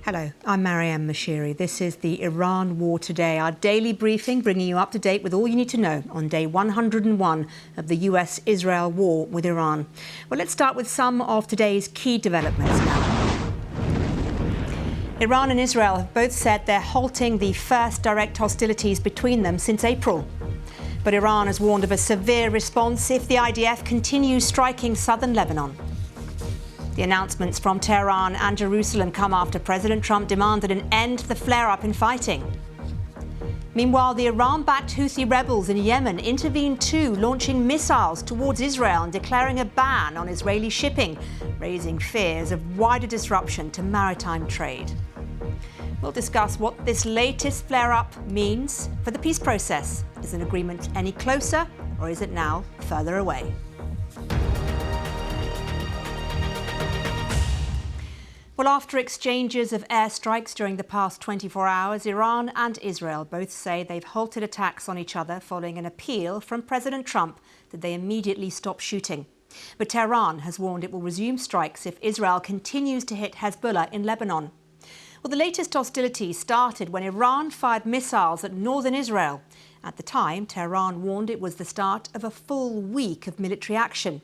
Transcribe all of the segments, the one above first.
Hello, I'm Mariam Mashiri. This is the Iran War Today, our daily briefing bringing you up to date with all you need to know on day 101 of the US-Israel war with Iran. Well, let's start with some of today's key developments now. Iran and Israel have both said they're halting the first direct hostilities between them since April. But Iran has warned of a severe response if the IDF continues striking southern Lebanon. The announcements from Tehran and Jerusalem come after President Trump demanded an end to the flare-up in fighting. Meanwhile, the Iran-backed Houthi rebels in Yemen intervened too, launching missiles towards Israel and declaring a ban on Israeli shipping, raising fears of wider disruption to maritime trade. We'll discuss what this latest flare-up means for the peace process. Is an agreement any closer, or is it now further away? Well, after exchanges of airstrikes during the past 24 hours, Iran and Israel both say they've halted attacks on each other following an appeal from President Trump that they immediately stop shooting. But Tehran has warned it will resume strikes if Israel continues to hit Hezbollah in Lebanon. Well, the latest hostilities started when Iran fired missiles at northern Israel. At the time, Tehran warned it was the start of a full week of military action.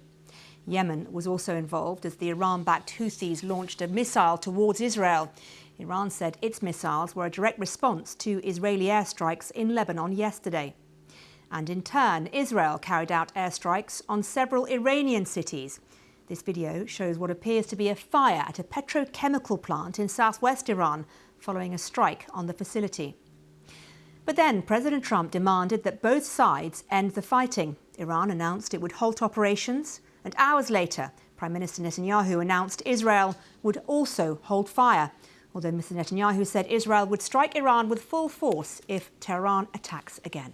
Yemen was also involved as the Iran-backed Houthis launched a missile towards Israel. Iran said its missiles were a direct response to Israeli airstrikes in Lebanon yesterday. And in turn, Israel carried out airstrikes on several Iranian cities. This video shows what appears to be a fire at a petrochemical plant in southwest Iran following a strike on the facility. But then President Trump demanded that both sides end the fighting. Iran announced it would halt operations. And hours later, Prime Minister Netanyahu announced Israel would also hold fire, although Mr. Netanyahu said Israel would strike Iran with full force if Tehran attacks again.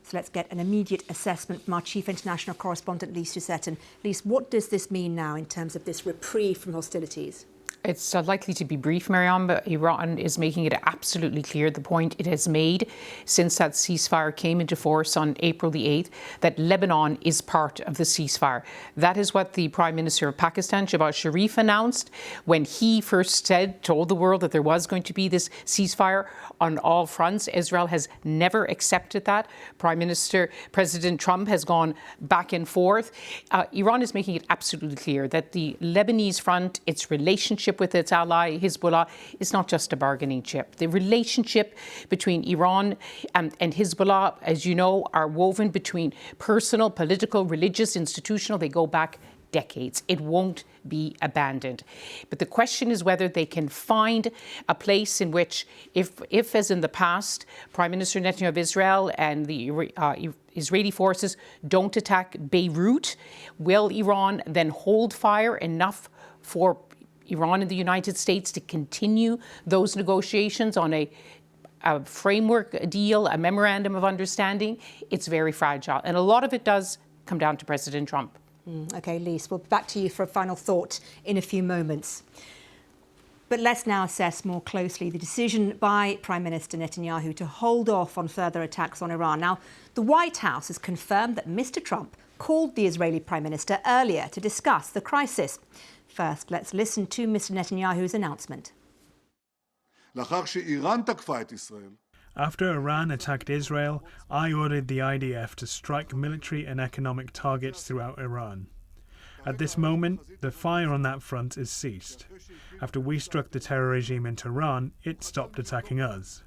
So let's get an immediate assessment from our chief international correspondent, Lise Doucet. Lise, what does this mean now in terms of this reprieve from hostilities? It's likely to be brief, Mariam, but Iran is making it absolutely clear, the point it has made since that ceasefire came into force on April the 8th, that Lebanon is part of the ceasefire. That is what the Prime Minister of Pakistan, Shehbaz Sharif, announced when he first told the world that there was going to be this ceasefire on all fronts. Israel has never accepted that. President Trump has gone back and forth. Iran is making it absolutely clear that the Lebanese front, its relationship with its ally Hezbollah, is not just a bargaining chip. The relationship between Iran and Hezbollah, as you know, are woven between personal, political, religious, institutional. They go back decades. It won't be abandoned. But the question is whether they can find a place in which, if as in the past, Prime Minister Netanyahu of Israel and the Israeli forces don't attack Beirut, will Iran then hold fire enough for Iran and the United States to continue those negotiations on a framework deal, a memorandum of understanding? It's very fragile. And a lot of it does come down to President Trump. OK, Lise, we'll be back to you for a final thought in a few moments. But let's now assess more closely the decision by Prime Minister Netanyahu to hold off on further attacks on Iran. Now, the White House has confirmed that Mr. Trump called the Israeli Prime Minister earlier to discuss the crisis. First, let's listen to Mr. Netanyahu's announcement. After Iran attacked Israel, I ordered the IDF to strike military and economic targets throughout Iran. At this moment, the fire on that front is ceased. After we struck the terror regime in Tehran, it stopped attacking us.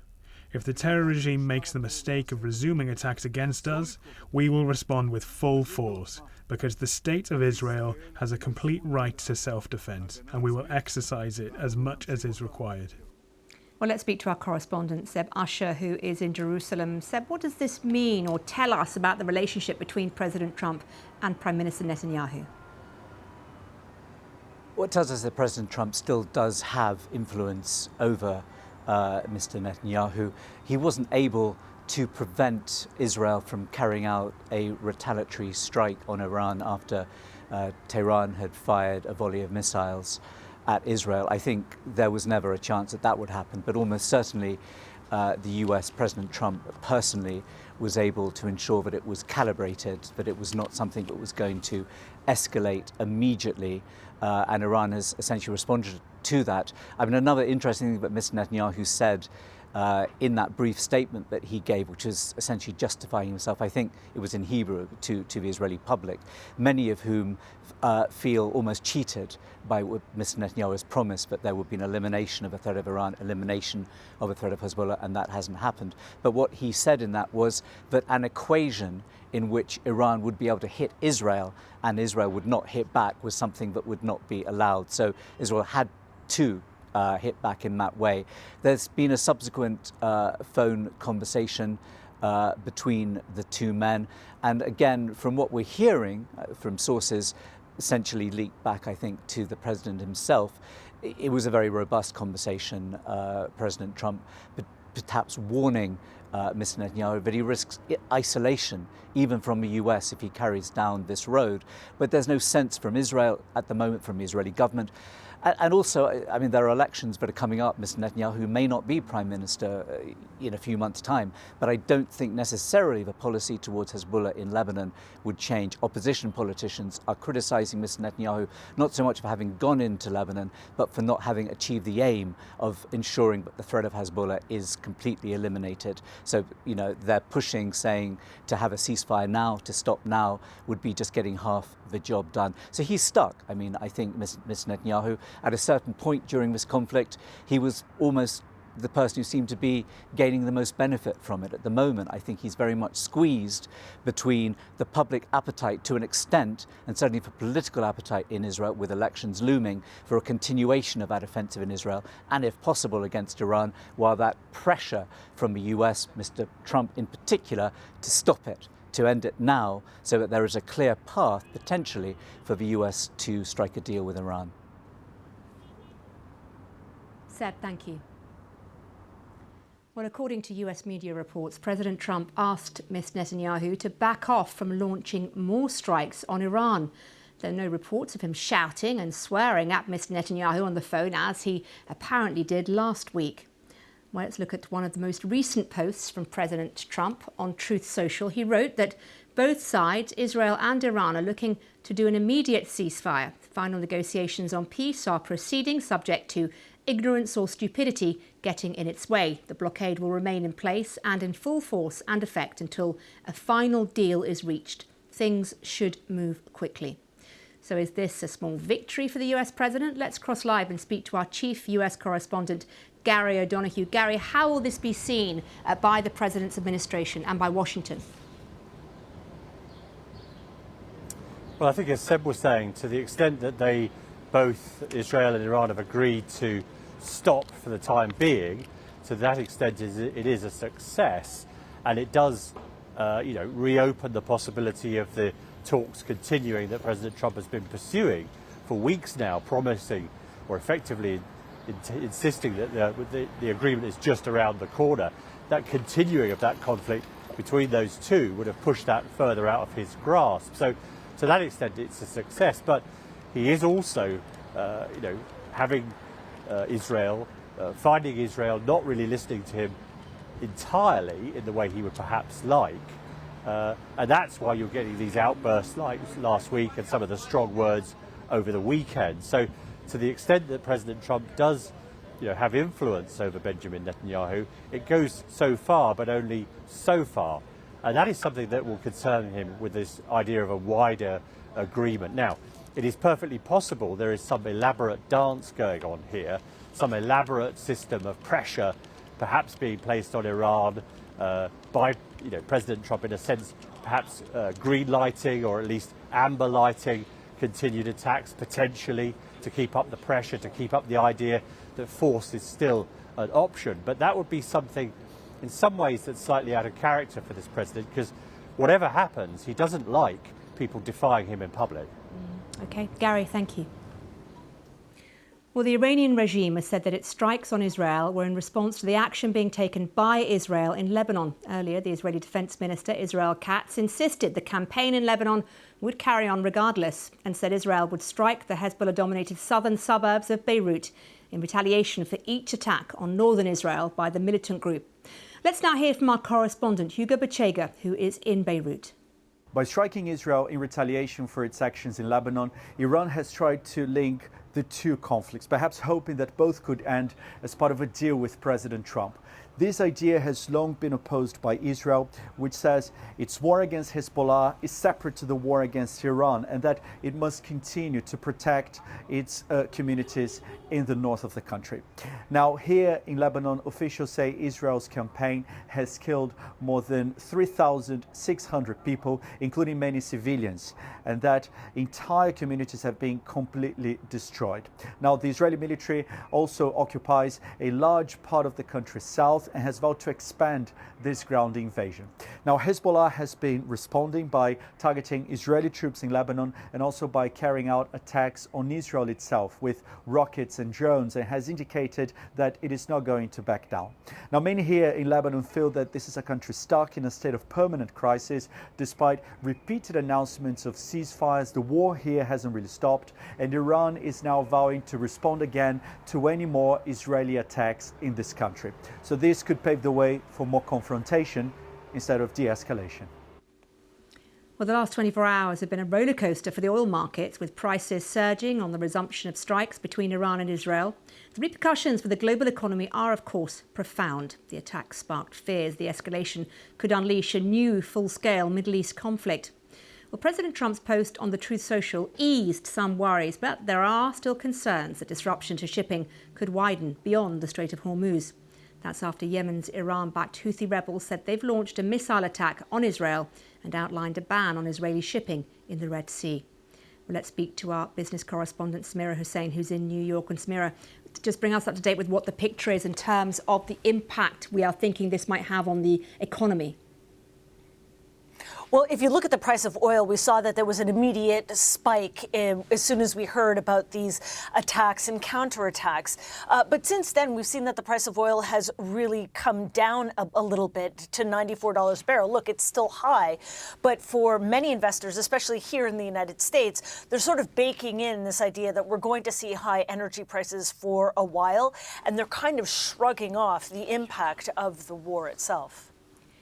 If the terror regime makes the mistake of resuming attacks against us, we will respond with full force, because the state of Israel has a complete right to self-defense, and we will exercise it as much as is required. Well, let's speak to our correspondent, Seb Usher, who is in Jerusalem. Seb, what does this mean or tell us about the relationship between President Trump and Prime Minister Netanyahu? What tells us that President Trump still does have influence over Mr. Netanyahu. He wasn't able to prevent Israel from carrying out a retaliatory strike on Iran after Tehran had fired a volley of missiles at Israel. I think there was never a chance that that would happen, but almost certainly the US, President Trump personally, was able to ensure that it was calibrated, that it was not something that was going to escalate immediately, and Iran has essentially responded to that. I mean, another interesting thing that Mr. Netanyahu said in that brief statement that he gave, which was essentially justifying himself, I think it was in Hebrew, to the Israeli public, many of whom feel almost cheated by what Mr. Netanyahu has promised, that there would be an elimination of a threat of Iran, elimination of a threat of Hezbollah, and that hasn't happened. But what he said in that was that an equation in which Iran would be able to hit Israel and Israel would not hit back was something that would not be allowed. So Israel had to hit back in that way. There's been a subsequent phone conversation between the two men, and again, from what we're hearing from sources essentially leaked back, I think, to the president himself, it was a very robust conversation. President Trump perhaps warning Mr. Netanyahu that he risks isolation even from the US if he carries down this road. But there's no sense from Israel at the moment, from the Israeli government. And also, I mean, there are elections that are coming up. Mr. Netanyahu may not be Prime Minister in a few months' time, but I don't think necessarily the policy towards Hezbollah in Lebanon would change. Opposition politicians are criticizing Mr. Netanyahu not so much for having gone into Lebanon, but for not having achieved the aim of ensuring that the threat of Hezbollah is completely eliminated. So, you know, they're pushing, saying to have a ceasefire now, to stop now, would be just getting half the job done. So he's stuck. I mean, I think Mr. Netanyahu, at a certain point during this conflict, he was almost the person who seemed to be gaining the most benefit from it. At the moment, I think he's very much squeezed between the public appetite to an extent, and certainly for political appetite in Israel, with elections looming, for a continuation of that offensive in Israel, and if possible against Iran, while that pressure from the US, Mr. Trump in particular, to stop it, to end it now, so that there is a clear path, potentially, for the US to strike a deal with Iran. Seb, thank you. Well, according to US media reports, President Trump asked Ms. Netanyahu to back off from launching more strikes on Iran. There are no reports of him shouting and swearing at Mr. Netanyahu on the phone, as he apparently did last week. Well, let's look at one of the most recent posts from President Trump on Truth Social. He wrote that both sides, Israel and Iran, are looking to do an immediate ceasefire. Final negotiations on peace are proceeding, subject to ignorance or stupidity getting in its way. The blockade will remain in place and in full force and effect until a final deal is reached. Things should move quickly. So is this a small victory for the US president? Let's cross live and speak to our chief US correspondent, Gary O'Donoghue. Gary, how will this be seen by the president's administration and by Washington? Well, I think, as Seb was saying, to the extent that both Israel and Iran have agreed to stop for the time being, to that extent it is a success, and it does reopen the possibility of the talks continuing that President Trump has been pursuing for weeks now, promising or effectively insisting that the agreement is just around the corner. That continuing of that conflict between those two would have pushed that further out of his grasp. So to that extent it's a success, but he is also having Israel, finding Israel not really listening to him entirely in the way he would perhaps like. And that's why you're getting these outbursts like last week and some of the strong words over the weekend. So to the extent that President Trump does have influence over Benjamin Netanyahu, it goes so far, but only so far. And that is something that will concern him with this idea of a wider agreement. Now, it is perfectly possible there is some elaborate dance going on here, some elaborate system of pressure perhaps being placed on Iran by President Trump, in a sense, perhaps green lighting or at least amber lighting continued attacks, potentially to keep up the pressure, to keep up the idea that force is still an option. But that would be something in some ways that's slightly out of character for this president, because whatever happens, he doesn't like people defying him in public. OK, Gary, thank you. Well, the Iranian regime has said that its strikes on Israel were in response to the action being taken by Israel in Lebanon. Earlier, the Israeli Defense Minister, Israel Katz, insisted the campaign in Lebanon would carry on regardless, and said Israel would strike the Hezbollah-dominated southern suburbs of Beirut in retaliation for each attack on northern Israel by the militant group. Let's now hear from our correspondent, Hugo Bachega, who is in Beirut. By striking Israel in retaliation for its actions in Lebanon, Iran has tried to link the two conflicts, perhaps hoping that both could end as part of a deal with President Trump. This idea has long been opposed by Israel, which says its war against Hezbollah is separate to the war against Iran and that it must continue to protect its communities in the north of the country. Now, here in Lebanon, officials say Israel's campaign has killed more than 3,600 people, including many civilians, and that entire communities have been completely destroyed. Now, the Israeli military also occupies a large part of the country's south and has vowed to expand this ground invasion. Now, Hezbollah has been responding by targeting Israeli troops in Lebanon and also by carrying out attacks on Israel itself with rockets and drones, and has indicated that it is not going to back down. Now, many here in Lebanon feel that this is a country stuck in a state of permanent crisis despite repeated announcements of ceasefires. The war here hasn't really stopped, and Iran is now vowing to respond again to any more Israeli attacks in this country. So this could pave the way for more confrontation instead of de-escalation. Well, the last 24 hours have been a roller coaster for the oil markets, with prices surging on the resumption of strikes between Iran and Israel. The repercussions for the global economy are, of course, profound. The attack sparked fears the escalation could unleash a new full-scale Middle East conflict. Well, President Trump's post on the Truth Social eased some worries, but there are still concerns that disruption to shipping could widen beyond the Strait of Hormuz. That's after Yemen's Iran-backed Houthi rebels said they've launched a missile attack on Israel and outlined a ban on Israeli shipping in the Red Sea. Well, let's speak to our business correspondent, Samira Hussain, who's in New York. And Samira, just bring us up to date with what the picture is in terms of the impact we are thinking this might have on the economy. Well, if you look at the price of oil, we saw that there was an immediate spike as soon as we heard about these attacks and counterattacks. But since then, we've seen that the price of oil has really come down a little bit to $94 a barrel. Look, it's still high, but for many investors, especially here in the United States, they're sort of baking in this idea that we're going to see high energy prices for a while, and they're kind of shrugging off the impact of the war itself.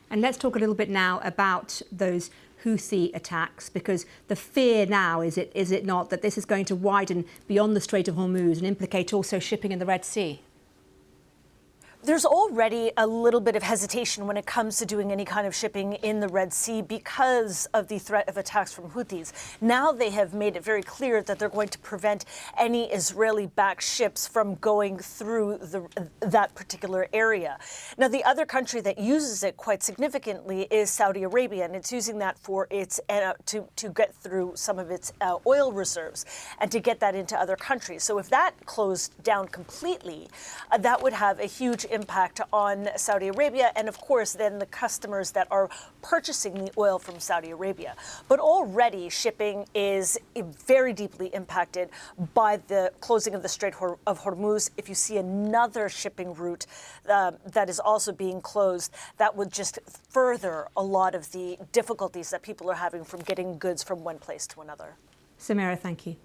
And let's talk a little bit now about those Houthi attacks, because the fear now, is it not, that this is going to widen beyond the Strait of Hormuz and implicate also shipping in the Red Sea? There's already a little bit of hesitation when it comes to doing any kind of shipping in the Red Sea because of the threat of attacks from Houthis. Now they have made it very clear that they're going to prevent any Israeli-backed ships from going through that particular area. Now, the other country that uses it quite significantly is Saudi Arabia, and it's using that for its to get through some of its oil reserves and to get that into other countries. So if that closed down completely, that would have a huge impact on Saudi Arabia and, of course, then the customers that are purchasing the oil from Saudi Arabia. But already shipping is very deeply impacted by the closing of the Strait of Hormuz. If you see another shipping route that is also being closed, that would just further a lot of the difficulties that people are having from getting goods from one place to another. Samira, thank you.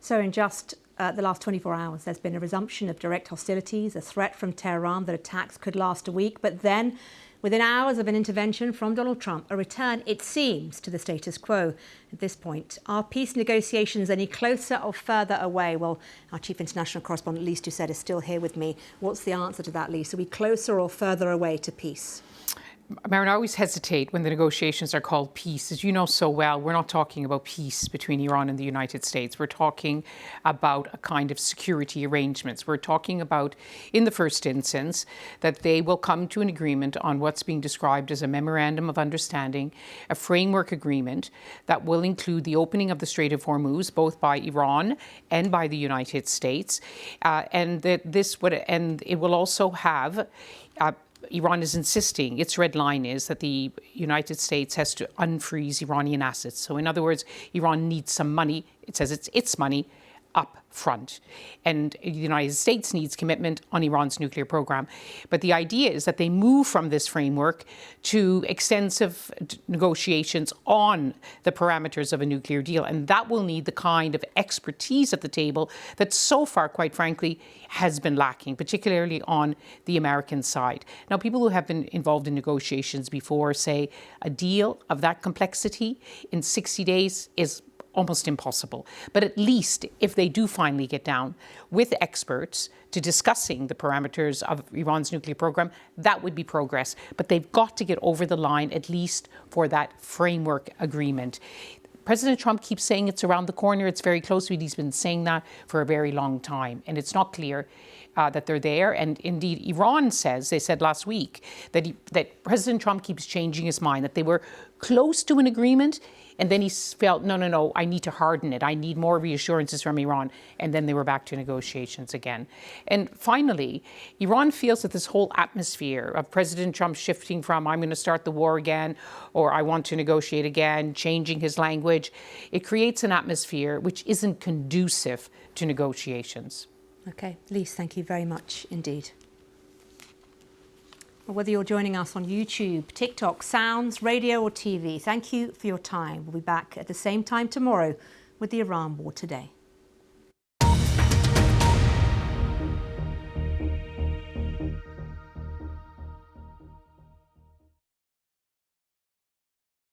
So in just the last 24 hours, there's been a resumption of direct hostilities, a threat from Tehran that attacks could last a week. But then, within hours of an intervention from Donald Trump, a return, it seems, to the status quo. At this point, are peace negotiations any closer or further away? Well, our chief international correspondent, Lise Doucet, is still here with me. What's the answer to that, Lise? Are we closer or further away to peace? Marin, I always hesitate when the negotiations are called peace. As you know so well, we're not talking about peace between Iran and the United States. We're talking about a kind of security arrangements. We're talking about, in the first instance, that they will come to an agreement on what's being described as a memorandum of understanding, a framework agreement that will include the opening of the Strait of Hormuz, both by Iran and by the United States, and it will also have. Iran is insisting, its red line is that the United States has to unfreeze Iranian assets. So in other words, Iran needs some money. It says it's its money up front. And the United States needs commitment on Iran's nuclear program. But the idea is that they move from this framework to extensive negotiations on the parameters of a nuclear deal. And that will need the kind of expertise at the table that so far, quite frankly, has been lacking, particularly on the American side. Now, people who have been involved in negotiations before say a deal of that complexity in 60 days is almost impossible. But at least if they do finally get down with experts to discussing the parameters of Iran's nuclear program, that would be progress. But they've got to get over the line, at least for that framework agreement. President Trump keeps saying it's around the corner, it's very close, but he's been saying that for a very long time. And it's not clear that they're there. And indeed, Iran says, they said last week, that President Trump keeps changing his mind, that they were close to an agreement, and then he felt, no, I need to harden it. I need more reassurances from Iran. And then they were back to negotiations again. And finally, Iran feels that this whole atmosphere of President Trump shifting from I'm going to start the war again, or I want to negotiate again, changing his language, it creates an atmosphere which isn't conducive to negotiations. OK, Lise, thank you very much indeed. Whether you're joining us on YouTube, TikTok, Sounds, radio or TV, thank you for your time. We'll be back at the same time tomorrow with the Iran War Today.